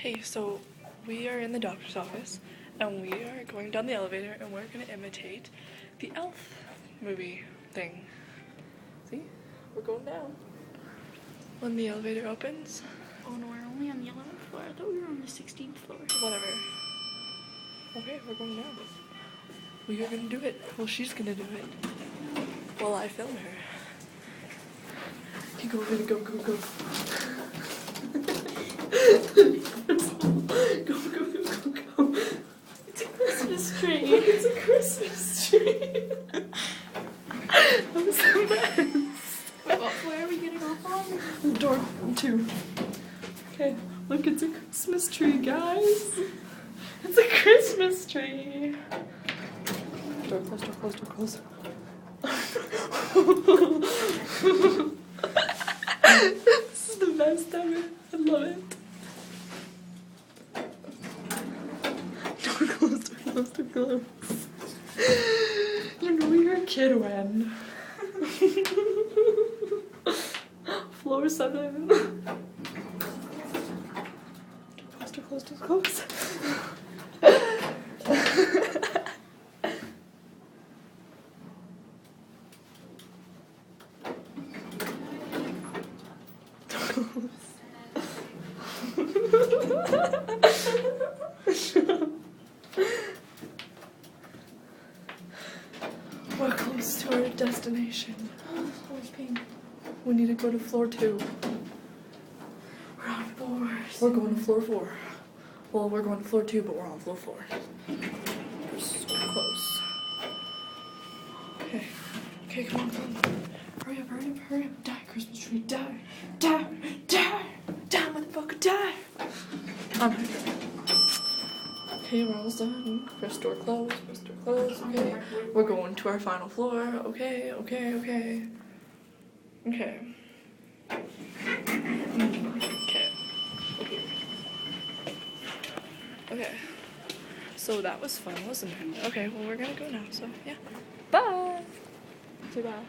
Hey, so we are in the doctor's office and we are going down the elevator and we're gonna imitate the Elf movie thing. See? We're going down. When the elevator opens. Oh no, we're only on the 11th floor. I thought we were on the 16th floor. Whatever. Okay, we're going down. We are gonna do it. Well, she's gonna do it. While I film her. Okay, go, go, go, go, go. Go, go, go, go, go. It's a Christmas tree. Look, it's a Christmas tree. That was the best. Wait, what floor are we getting off on? Door 2. Okay, look, it's a Christmas tree, guys. It's a Christmas tree. Door close, door close, door close. This is the best ever. I love it. Door close, door close, door close. You know you're a kid when. Floor 7. Door close, door close, door close. We're close to our destination. We need to go to floor 2. We're on 4. We're going to floor 4. Well, we're going to floor 2, but we're on floor 4. We're so close. Okay. Okay, come on, come on. Hurry up, hurry up, hurry up. Die, Christmas tree, die. Die, die, die, motherfucker, die. I'm ready. Okay, we're almost done. First door closed, first door closed. Okay. We're going to our final floor. Okay, okay, okay. Okay. Okay. Okay. So that was fun, wasn't it? Okay, well we're gonna go now, so yeah. Bye! Say bye.